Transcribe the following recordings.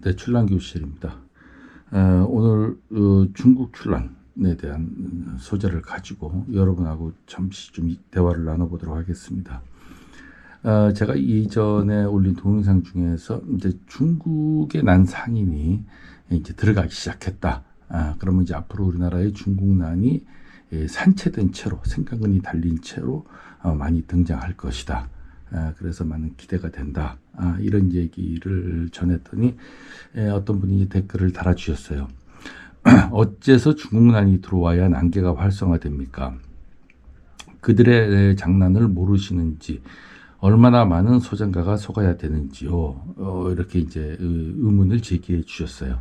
네, 출란교실입니다. 오늘 중국 출란에 대한 소재를 가지고 여러분하고 잠시 좀 대화를 나눠보도록 하겠습니다. 제가 이전에 올린 동영상 중에서 이제 중국의 난 상인이 이제 들어가기 시작했다. 그러면 이제 앞으로 우리나라의 중국난이 산채된 채로, 생강근이 달린 채로 많이 등장할 것이다. 그래서 많은 기대가 된다. 이런 얘기를 전했더니 어떤 분이 댓글을 달아주셨어요. 어째서 중국난이 들어와야 난개가 활성화됩니까? 그들의 장난을 모르시는지, 얼마나 많은 소장가가 속아야 되는지요. 이렇게 이제 의문을 제기해 주셨어요.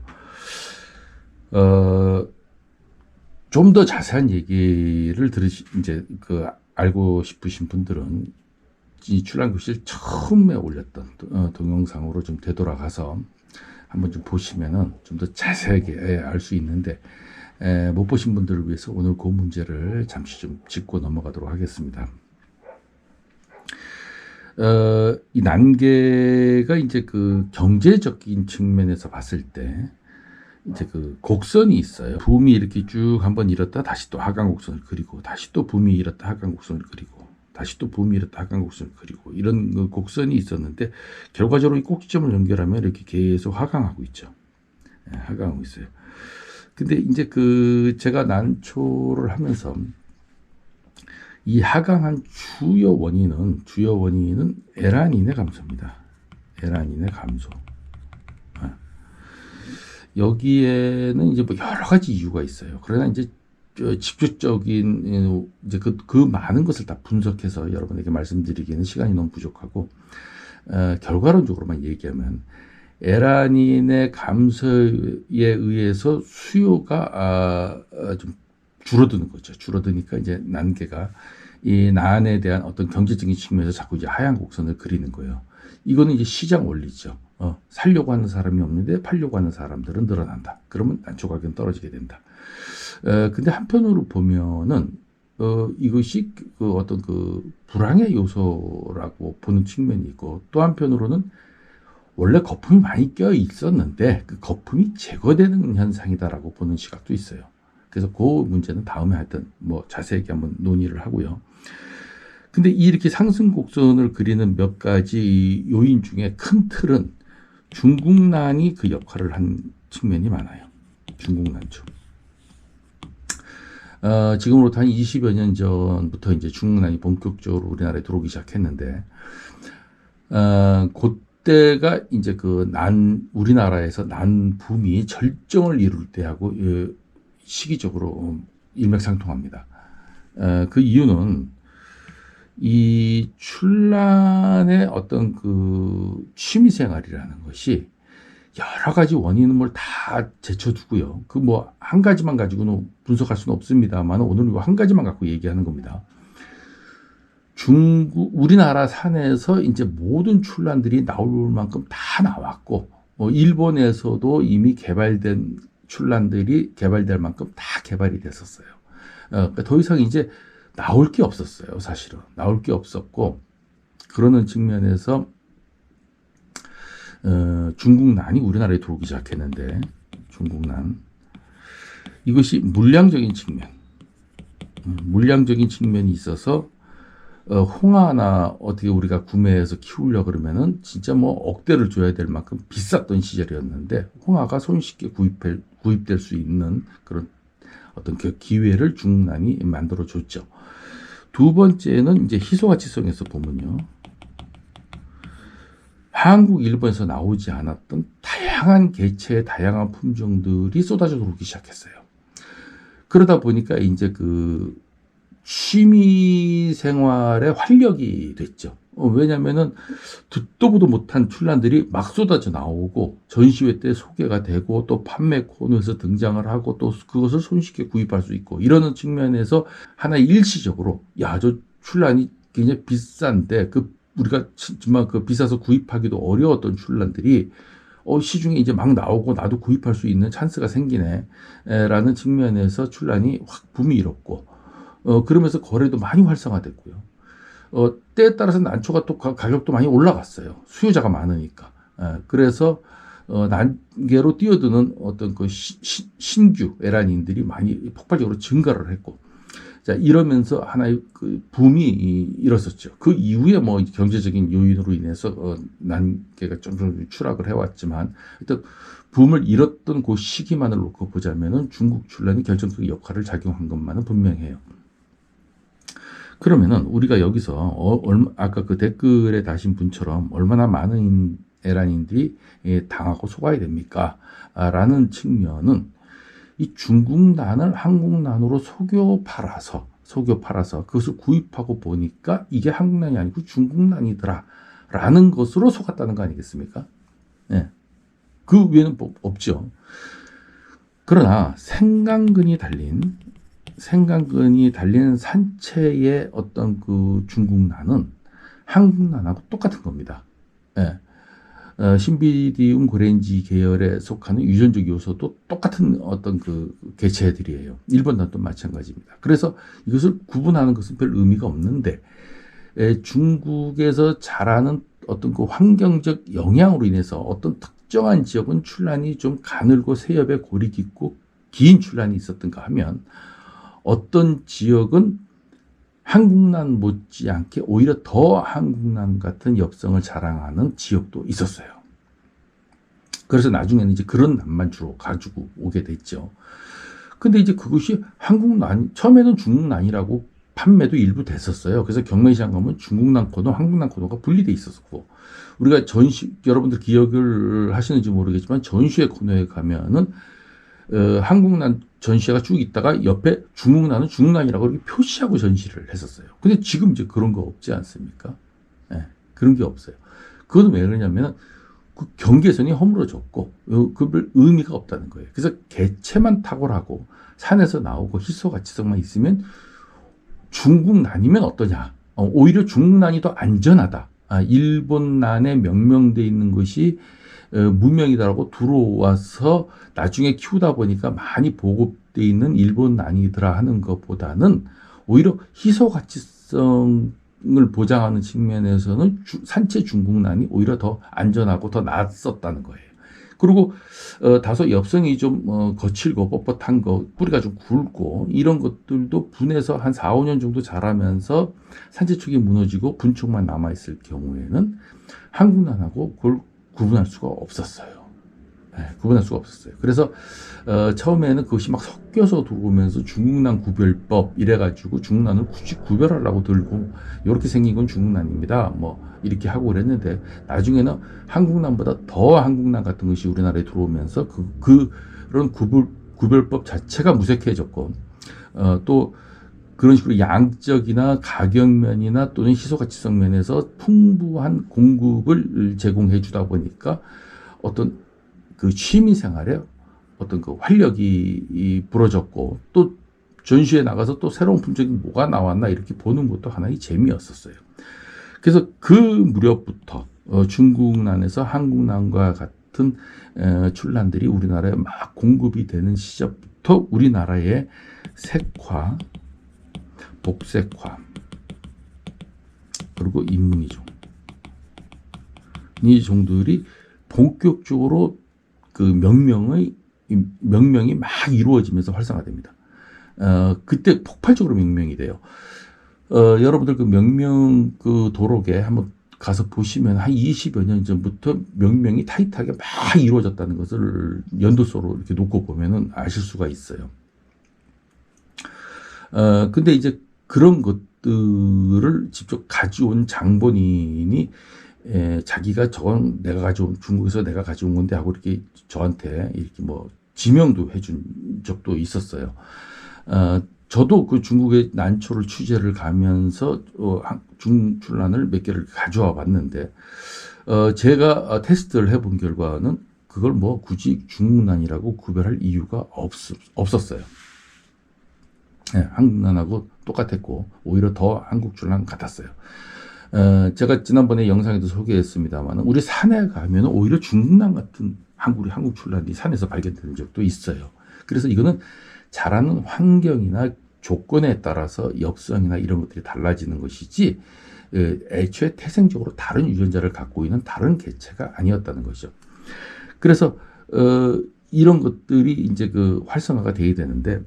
좀 더 자세한 얘기를 이제 알고 싶으신 분들은 이 출란교실 처음에 올렸던 동영상으로 좀 되돌아가서 한번 좀 보시면은 좀 더 자세하게 알 수 있는데, 못 보신 분들을 위해서 오늘 그 문제를 잠시 좀 짚고 넘어가도록 하겠습니다. 이 난개가 이제 그 경제적인 측면에서 봤을 때 이제 그 곡선이 있어요. 붐이 이렇게 쭉 한번 일었다 다시 또 하강 곡선을 그리고, 다시 또 붐이 일었다 하강 곡선을 그리고, 다시 또 붐이 일었다 하강 곡선을 그리고, 이런 그 곡선이 있었는데 결과적으로 이 꼭지점을 연결하면 이렇게 계속 하강하고 있죠. 하강하고 있어요. 근데 이제 제가 난초를 하면서 이 하강한 주요 원인은 에라닌의 감소입니다. 에라닌의 감소. 여기에는 이제 뭐 여러 가지 이유가 있어요. 그러나 이제 직접적인 이제 그 많은 것을 다 분석해서 여러분에게 말씀드리기에는 시간이 너무 부족하고, 결과론적으로만 얘기하면 에라닌의 감소에 의해서 수요가 좀 줄어드는 거죠. 줄어드니까 이제 난개가 이 난에 대한 어떤 경제적인 측면에서 자꾸 이제 하향 곡선을 그리는 거예요. 이거는 이제 시장 원리죠. 살려고 하는 사람이 없는데 팔려고 하는 사람들은 늘어난다. 그러면 난초 가격은 떨어지게 된다. 근데 한편으로 보면은 이것이 어떤 불황의 요소라고 보는 측면이 있고, 또 한편으로는 원래 거품이 많이 껴 있었는데 그 거품이 제거되는 현상이다라고 보는 시각도 있어요. 그래서 그 문제는 다음에 하여튼 뭐 자세하게 한번 논의를 하고요. 근데 이렇게 상승 곡선을 그리는 몇 가지 요인 중에 큰 틀은 중국난이 그 역할을 한 측면이 많아요. 중국난초. 지금으로부터 한 20여 년 전부터 이제 중국난이 본격적으로 우리나라에 들어오기 시작했는데, 그때가 이제 우리나라에서 난 붐이 절정을 이룰 때하고 시기적으로 일맥상통합니다. 그 이유는 이 출란의 어떤 취미생활이라는 것이 여러 가지 원인을 다 제쳐두고요. 한 가지만 가지고는 분석할 수는 없습니다만, 오늘은 한 가지만 갖고 얘기하는 겁니다. 우리나라 산에서 이제 모든 출란들이 나올 만큼 다 나왔고, 일본에서도 이미 개발된 출란들이 개발될 만큼 다 개발이 됐었어요. 그러니까 더 이상 이제 나올 게 없었어요. 사실은 나올 게 없었고, 그러는 측면에서 중국난이 우리나라에 들어오기 시작했는데, 중국난 이것이 물량적인 측면이 있어서 홍화나 어떻게 우리가 구매해서 키우려 그러면은 진짜 뭐 억대를 줘야 될 만큼 비쌌던 시절이었는데, 홍화가 손쉽게 구입될 수 있는 그런 어떤 그 기회를 중국난이 만들어 줬죠. 두 번째는 이제 희소가치성에서 보면요, 한국, 일본에서 나오지 않았던 다양한 개체의 다양한 품종들이 쏟아져 들어오기 시작했어요. 그러다 보니까 이제 취미 생활의 활력이 됐죠. 왜냐면은 듣도 보도 못한 출란들이 막 쏟아져 나오고, 전시회 때 소개가 되고, 또 판매 코너에서 등장을 하고, 또 그것을 손쉽게 구입할 수 있고, 이러는 측면에서 하나 일시적으로, 저 출란이 굉장히 비싼데, 우리가 정말 비싸서 구입하기도 어려웠던 출란들이 시중에 이제 막 나오고 나도 구입할 수 있는 찬스가 생기네 라는 측면에서 출란이 확 붐이 일었고, 그러면서 거래도 많이 활성화됐고요. 때에 따라서 난초가 또 가격도 많이 올라갔어요. 수요자가 많으니까. 그래서 난계로 뛰어드는 어떤 그 신규 에란인들이 많이 폭발적으로 증가를 했고, 자, 이러면서 하나의 그 붐이 일었었죠. 그 이후에 뭐 경제적인 요인으로 인해서 난계가 좀 추락을 해왔지만, 일단 붐을 잃었던 그 시기만을 놓고 보자면은 중국 출란이 결정적인 역할을 작용한 것만은 분명해요. 그러면은 우리가 여기서 아까 그 댓글에 다신 분처럼 얼마나 많은 에란인들이 당하고 속아야 됩니까? 라는 측면은 이 중국난을 한국난으로 속여 팔아서 그것을 구입하고 보니까 이게 한국난이 아니고 중국난이더라 라는 것으로 속았다는 거 아니겠습니까? 네. 그 외에는 없죠. 그러나 생강근이 달린 산채의 어떤 그 중국난은 한국난하고 똑같은 겁니다. 예. 신비디움 고렌지 계열에 속하는 유전적 요소도 똑같은 어떤 그 개체들이에요. 일본난도 마찬가지입니다. 그래서 이것을 구분하는 것은 별 의미가 없는데, 중국에서 자라는 어떤 그 환경적 영향으로 인해서 어떤 특정한 지역은 출란이 좀 가늘고 세엽에 골이 깊고 긴 출란이 있었던가 하면, 어떤 지역은 한국난 못지않게 오히려 더 한국난 같은 엽성을 자랑하는 지역도 있었어요. 그래서 나중에는 이제 그런 난만 주로 가지고 오게 됐죠. 근데 이제 그것이 한국난, 처음에는 중국난이라고 판매도 일부 됐었어요. 그래서 경매시장 가면 중국난 코너, 한국난 코너가 분리돼 있었고, 우리가 여러분들 기억을 하시는지 모르겠지만 전시회 코너에 가면은 한국난 전시회가 쭉 있다가 옆에 중국난은 중국난이라고 이렇게 표시하고 전시를 했었어요. 근데 지금 이제 그런 거 없지 않습니까? 네, 그런 게 없어요. 그건 왜 그러냐면 그 경계선이 허물어졌고 그 의미가 없다는 거예요. 그래서 개체만 탁월하고 산에서 나오고 희소가치성만 있으면 중국난이면 어떠냐? 오히려 중국난이 더 안전하다. 일본난에 명명돼 있는 것이 문명이다라고 들어와서 나중에 키우다 보니까 많이 보급돼 있는 일본난이더라 하는 것보다는 오히려 희소가치성을 보장하는 측면에서는 산채 중국난이 오히려 더 안전하고 더 낫었다는 거예요. 그리고 다소 엽성이 좀 거칠고 뻣뻣한 거, 뿌리가 좀 굵고 이런 것들도 분해서 한 4, 5년 정도 자라면서 산채축이 무너지고 분촉만 남아있을 경우에는 한국난하고 그걸 구분할 수가 없었어요. 네, 구분할 수가 없었어요. 그래서 처음에는 그것이 막 섞여서 들어오면서 중국난 구별법 이래가지고 중국난을 굳이 구별하려고 들고 이렇게 생긴 건 중국난입니다. 뭐 이렇게 하고 그랬는데 나중에는 한국난보다 더 한국난 같은 것이 우리나라에 들어오면서 그런 구별법 자체가 무색해졌고 또 그런 식으로 양적이나 가격면이나 또는 희소가치성 면에서 풍부한 공급을 제공해 주다 보니까 어떤 그 취미생활에 어떤 그 활력이 불어졌고 또 전시회 나가서 또 새로운 품종이 뭐가 나왔나 이렇게 보는 것도 하나의 재미였었어요. 그래서 그 무렵부터 중국난에서 한국난과 같은 출란들이 우리나라에 막 공급이 되는 시절부터 우리나라의 색화, 복색화, 그리고 인문이종, 이 종들이 본격적으로 그 명명이 막 이루어지면서 활성화됩니다. 그때 폭발적으로 명명이 돼요. 여러분들 그 명명 그 도록에 한번 가서 보시면 한 20여 년 전부터 명명이 타이트하게 막 이루어졌다는 것을 연도수로 이렇게 놓고 보면은 아실 수가 있어요. 근데 이제 그런 것들을 직접 가져온 장본인이 자기가 저건 내가 가져온, 중국에서 내가 가져온 건데 하고 이렇게 저한테 이렇게 뭐 지명도 해준 적도 있었어요. 저도 그 중국의 난초를 취재를 가면서 중출란을 몇 개를 가져와 봤는데 제가 테스트를 해본 결과는 그걸 뭐 굳이 중국난이라고 구별할 이유가 없었어요. 네, 한국난하고 똑같았고 오히려 더 한국출란 같았어요. 제가 지난번에 영상에도 소개했습니다만 우리 산에 가면 오히려 중국난 같은 한국출란이 산에서 발견되는 적도 있어요. 그래서 이거는 자라는 환경이나 조건에 따라서 엽성이나 이런 것들이 달라지는 것이지 애초에 태생적으로 다른 유전자를 갖고 있는 다른 개체가 아니었다는 것이죠. 그래서 이런 것들이 이제 그 활성화가 돼야 되는데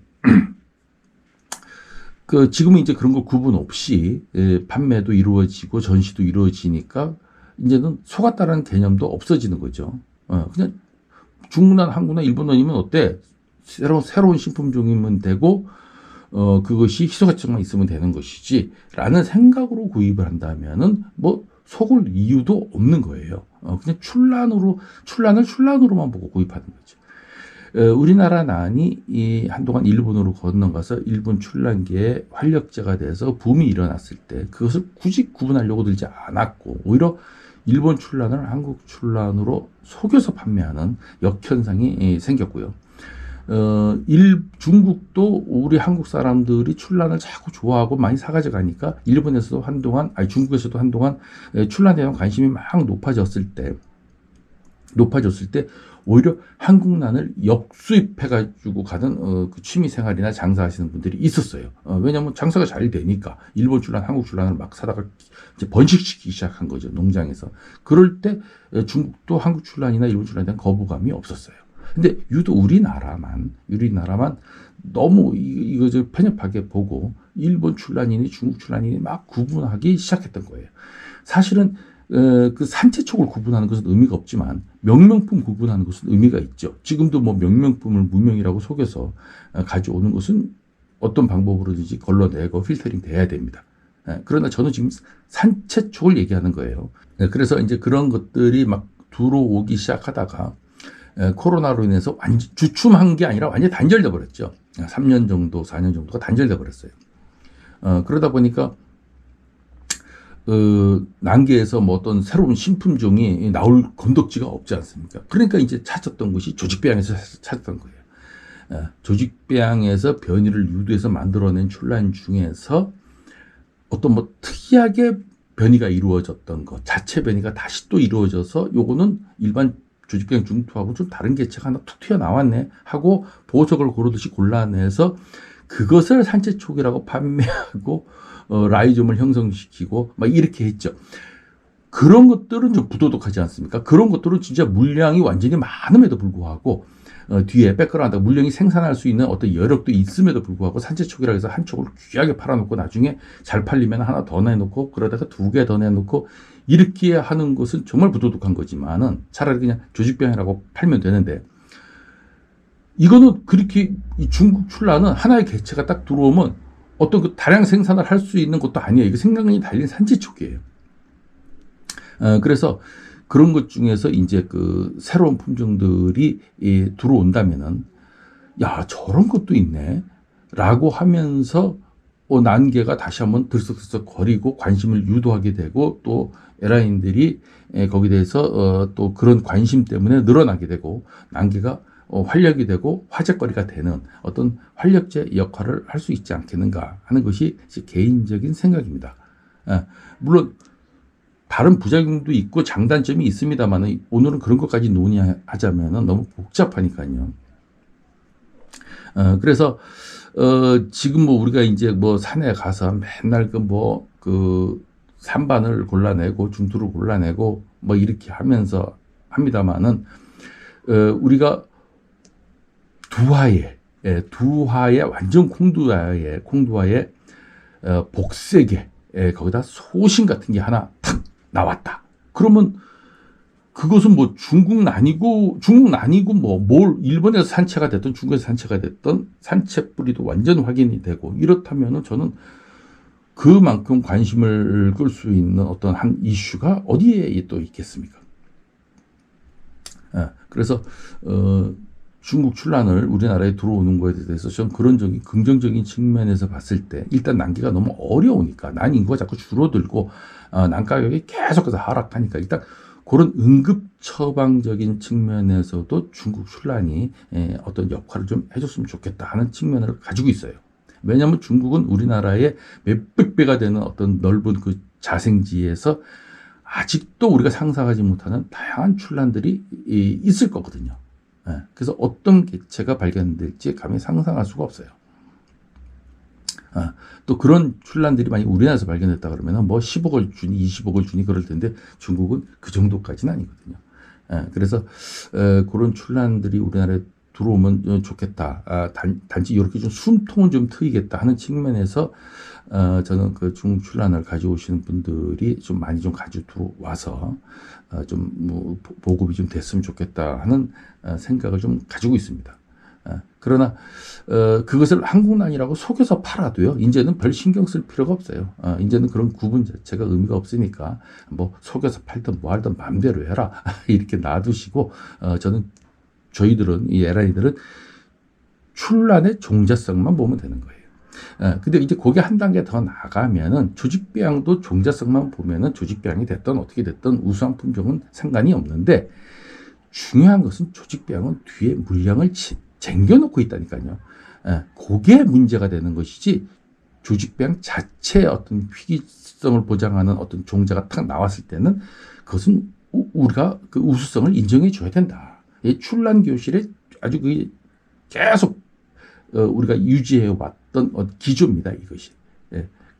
그 지금은 이제 그런 거 구분 없이 판매도 이루어지고 전시도 이루어지니까 이제는 속았다라는 개념도 없어지는 거죠. 그냥 중국난, 한국난, 일본난이면 어때? 새로운 신품종이면 되고 그것이 희소가치만 있으면 되는 것이지 라는 생각으로 구입을 한다면은 뭐 속을 이유도 없는 거예요. 그냥 출란을 출란으로만 보고 구입하는 거죠. 우리나라 난이 한동안 일본으로 건너가서 일본 출란계의 활력제가 돼서 붐이 일어났을 때 그것을 굳이 구분하려고 들지 않았고 오히려 일본 출란을 한국 출란으로 속여서 판매하는 역현상이 생겼고요. 중국도 우리 한국 사람들이 출란을 자꾸 좋아하고 많이 사가져 가니까 일본에서도 한동안, 중국에서도 한동안 출란에 대한 관심이 막 높아졌을 때 오히려 한국난을 역수입해가지고 가는 그 취미생활이나 장사하시는 분들이 있었어요. 왜냐하면 장사가 잘 되니까 일본 출란, 한국 출란을 막 사다가 이제 번식시키기 시작한 거죠, 농장에서. 그럴 때 중국도 한국 출란이나 일본 출란에 대한 거부감이 없었어요. 근데 유독 우리나라만 너무 이거 편협하게 보고 일본 출란이니 중국 출란이니 막 구분하기 시작했던 거예요. 사실은 그 산채촉을 구분하는 것은 의미가 없지만 명명품 구분하는 것은 의미가 있죠. 지금도 뭐 명명품을 무명이라고 속여서 가져오는 것은 어떤 방법으로든지 걸러내고 필터링 돼야 됩니다. 그러나 저는 지금 산채촉을 얘기하는 거예요. 그래서 이제 그런 것들이 막 들어오기 시작하다가 코로나로 인해서 완전 주춤한 게 아니라 완전히 단절돼 버렸죠. 3년 정도, 4년 정도가 단절돼 버렸어요. 그러다 보니까 난계에서 뭐 어떤 새로운 신품종이 나올 건덕지가 없지 않습니까? 그러니까 이제 찾았던 것이 조직배양에서 찾았던 거예요. 조직배양에서 변이를 유도해서 만들어낸 출란 중에서 어떤 뭐 특이하게 변이가 이루어졌던 것, 자체 변이가 다시 또 이루어져서 요거는 일반 조직배양 중투하고 좀 다른 개체가 하나 툭 튀어나왔네 하고 보석을 고르듯이 골라내서 그것을 산채촉이라고 판매하고 라이좀을 형성시키고 막 이렇게 했죠. 그런 것들은 좀 부도덕하지 않습니까? 그런 것들은 진짜 물량이 완전히 많음에도 불구하고 뒤에 백그라운드 물량이 생산할 수 있는 어떤 여력도 있음에도 불구하고 산채촉이라 해서 한 촉을 귀하게 팔아놓고 나중에 잘 팔리면 하나 더 내놓고 그러다가 두 개 더 내놓고 이렇게 하는 것은 정말 부도덕한 거지만은 차라리 그냥 조직병이라고 팔면 되는데 이거는 그렇게 이 중국 출란은 하나의 개체가 딱 들어오면 어떤 그 다량 생산을 할 수 있는 것도 아니에요. 이게 생각이 달린 산채촉이에요. 그래서 그런 것 중에서 이제 그 새로운 품종들이 들어온다면은 야 저런 것도 있네 라고 하면서 난개가 다시 한번 들썩들썩 거리고 관심을 유도하게 되고 또 에라인들이 거기에 대해서 또 그런 관심 때문에 늘어나게 되고 난개가 활력이 되고 화제거리가 되는 어떤 활력제 역할을 할 수 있지 않겠는가 하는 것이 제 개인적인 생각입니다. 물론 다른 부작용도 있고 장단점이 있습니다만 오늘은 그런 것까지 논의하자면 너무 복잡하니까요. 그래서 지금 뭐 우리가 이제 뭐 산에 가서 맨날 그 산반을 골라내고 중투를 골라내고 뭐 이렇게 하면서 합니다만은 우리가 두화의 완전 콩두화의 복색에 거기다 소신 같은 게 하나 탁 나왔다. 그러면 그것은 뭐 중국 난이고 뭐 뭘 일본에서 산채가 됐든 중국에서 산채가 됐든 산채 뿌리도 완전 확인이 되고 이렇다면은 저는 그만큼 관심을 끌 수 있는 어떤 한 이슈가 어디에 또 있겠습니까? 그래서 중국 출란을 우리나라에 들어오는 것에 대해서 좀 그런 긍정적인 측면에서 봤을 때 일단 난기가 너무 어려우니까 난 인구가 자꾸 줄어들고 난 가격이 계속해서 하락하니까 일단 그런 응급 처방적인 측면에서도 중국 출란이 어떤 역할을 좀 해줬으면 좋겠다 하는 측면을 가지고 있어요. 왜냐하면 중국은 우리나라의 몇백 배가 되는 어떤 넓은 그 자생지에서 아직도 우리가 상상하지 못하는 다양한 출란들이 있을 거거든요. 그래서 어떤 개체가 발견될지 감히 상상할 수가 없어요. 또 그런 출란들이 만약 우리나라에서 발견됐다 그러면 뭐 10억을 주니 20억을 주니 그럴 텐데 중국은 그 정도까지는 아니거든요. 그래서 그런 출란들이 우리나라에 들어오면 좋겠다. 단지 이렇게 좀 숨통은 좀 트이겠다 하는 측면에서 저는 그 중국 출란을 가져오시는 분들이 좀 많이 좀 가지고 들어와서 좀 뭐 보급이 좀 됐으면 좋겠다 하는 생각을 좀 가지고 있습니다. 그러나 그것을 한국난이라고 속여서 팔아도요, 이제는 별 신경 쓸 필요가 없어요. 이제는 그런 구분 자체가 의미가 없으니까 뭐 속여서 팔든 뭐 하든 마음대로 해라 이렇게 놔두시고, 저희들은 이 에란이들은 출란의 종자성만 보면 되는 거예요. 근데 이제 거기 한 단계 더 나가면은 조직배양도 종자성만 보면은 조직배양이 됐든 어떻게 됐든 우수한 품종은 상관이 없는데, 중요한 것은 조직배양은 뒤에 물량을 쟁겨놓고 있다니까요. 그게 문제가 되는 것이지, 조직배양 자체의 어떤 희귀성을 보장하는 어떤 종자가 탁 나왔을 때는 그것은 우리가 그 우수성을 인정해 줘야 된다. 이 출란 교실에 아주 그 계속 우리가 유지해 왔던 기조입니다, 이것이.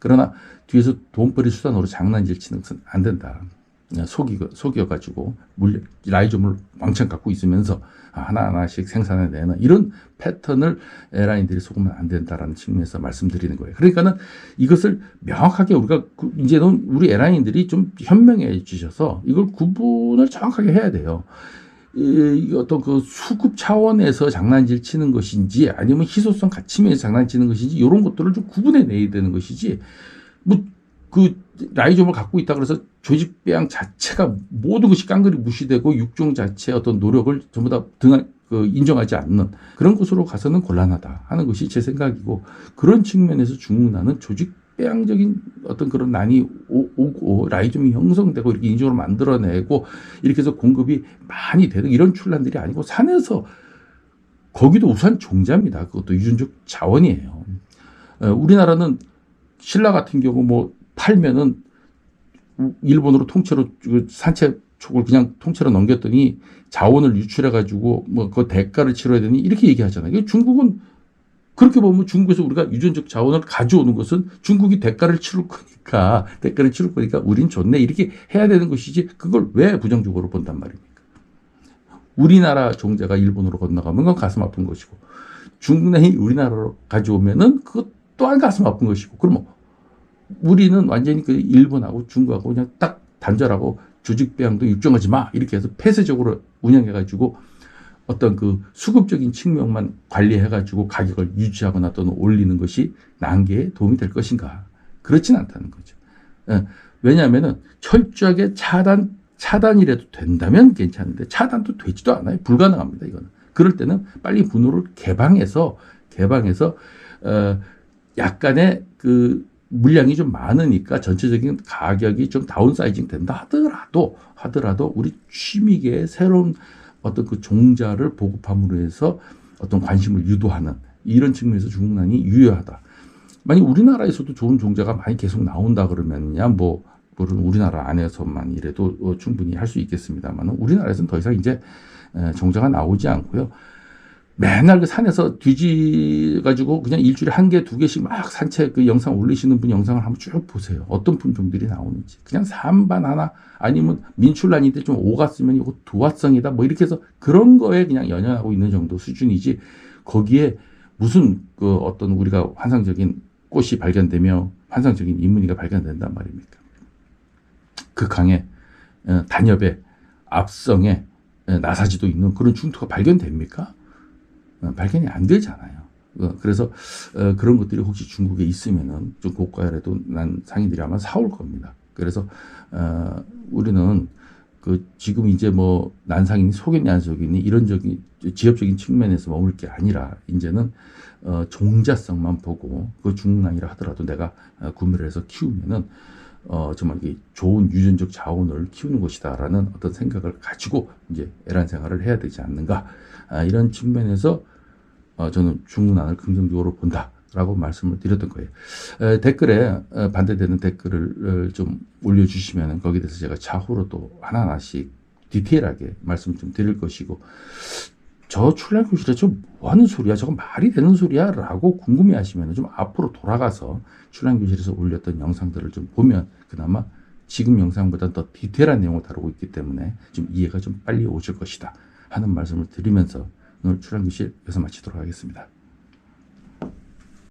그러나 뒤에서 돈벌이 수단으로 장난질 치는 것은 안 된다. 속여가지고 라이좀을 왕창 갖고 있으면서 하나하나씩 생산해내는 이런 패턴을 에란이들이 속으면 안 된다라는 측면에서 말씀드리는 거예요. 그러니까는 이것을 명확하게 우리가 이제는 우리 에란이들이 좀 현명해 주셔서 이걸 구분을 정확하게 해야 돼요. 어떤 그 수급 차원에서 장난질 치는 것인지 아니면 희소성 가치면에서 장난치는 것인지 이런 것들을 좀 구분해 내야 되는 것이지, 뭐 그 라이좀을 갖고 있다 그래서 조직배양 자체가 모든 것이 깡그리 무시되고 육종 자체의 어떤 노력을 전부 다 인정하지 않는 그런 곳으로 가서는 곤란하다 하는 것이 제 생각이고, 그런 측면에서 중국난은 조직배양적인 어떤 그런 난이 오고 라이좀이 형성되고 이렇게 인종으로 만들어내고 이렇게 해서 공급이 많이 되는 이런 출란들이 아니고, 산에서 거기도 우수한 종자입니다. 그것도 유전적 자원이에요. 우리나라는 신라 같은 경우 뭐 팔면은 일본으로 통째로 산채 촉을 그냥 통째로 넘겼더니 자원을 유출해가지고 뭐 그 대가를 치러야 되니 이렇게 얘기하잖아요. 중국은 그렇게 보면 중국에서 우리가 유전적 자원을 가져오는 것은 중국이 대가를 치를 거니까 우린 좋네 이렇게 해야 되는 것이지, 그걸 왜 부정적으로 본단 말입니까? 우리나라 종자가 일본으로 건너가면 그건 가슴 아픈 것이고, 중국냉이 우리나라로 가져오면은 그것 또한 가슴 아픈 것이고, 그러면 우리는 완전히 그 일본하고 중국하고 그냥 딱 단절하고 조직배양도 육종하지 마 이렇게 해서 폐쇄적으로 운영해가지고 어떤 그 수급적인 측면만 관리해가지고 가격을 유지하거나 또는 올리는 것이 난계에 도움이 될 것인가? 그렇진 않다는 거죠. 왜냐하면은 철저하게 차단이라도 된다면 괜찮은데 차단도 되지도 않아요. 불가능합니다. 이거는. 그럴 때는 빨리 분호를 개방해서 약간의 그 물량이 좀 많으니까 전체적인 가격이 좀 다운사이징 된다 하더라도 우리 취미계의 새로운 어떤 그 종자를 보급함으로 해서 어떤 관심을 유도하는 이런 측면에서 중국난이 유효하다. 만약 우리나라에서도 좋은 종자가 많이 계속 나온다 그러면야 뭐 물론 우리나라 안에서만 이래도 충분히 할 수 있겠습니다만, 우리나라에서는 더 이상 이제 종자가 나오지 않고요. 맨날 그 산에서 뒤지가지고 그냥 일주일에 한 개, 두 개씩 막 산책 그 영상 올리시는 분 영상을 한번 쭉 보세요. 어떤 품종들이 나오는지. 그냥 산반 하나 아니면 민출란인데 좀 오갔으면 이거 도화성이다 뭐 이렇게 해서 그런 거에 그냥 연연하고 있는 정도 수준이지, 거기에 무슨 그 어떤 우리가 환상적인 꽃이 발견되며 환상적인 인문이가 발견된단 말입니까? 극강의 단엽의 압성에 나사지도 있는 그런 중투가 발견됩니까? 발견이 안 되잖아요. 그래서 그런 것들이 혹시 중국에 있으면은 좀 고가라도 난 상인들이 아마 사올 겁니다. 그래서 우리는 그 지금 이제 뭐 난상이니 속이니 안 속이니 이런적인 지엽적인 측면에서 머물 게 아니라 이제는 종자성만 보고 그 중국난이라 하더라도 내가 구매를 해서 키우면은 정말 좋은 유전적 자원을 키우는 것이다라는 어떤 생각을 가지고 이제 애란 생활을 해야 되지 않는가, 이런 측면에서 저는 중국난을 긍정적으로 본다라고 말씀을 드렸던 거예요. 댓글에 반대되는 댓글을 좀 올려주시면 거기에 대해서 제가 차후로 또 하나하나씩 디테일하게 말씀 좀 드릴 것이고, 저 출란교실에 저 뭐하는 소리야, 저거 말이 되는 소리야 라고 궁금해하시면 좀 앞으로 돌아가서 출란교실에서 올렸던 영상들을 좀 보면 그나마 지금 영상보다 더 디테일한 내용을 다루고 있기 때문에 좀 이해가 좀 빨리 오실 것이다 하는 말씀을 드리면서 오늘 출연교실 여기서 마치도록 하겠습니다.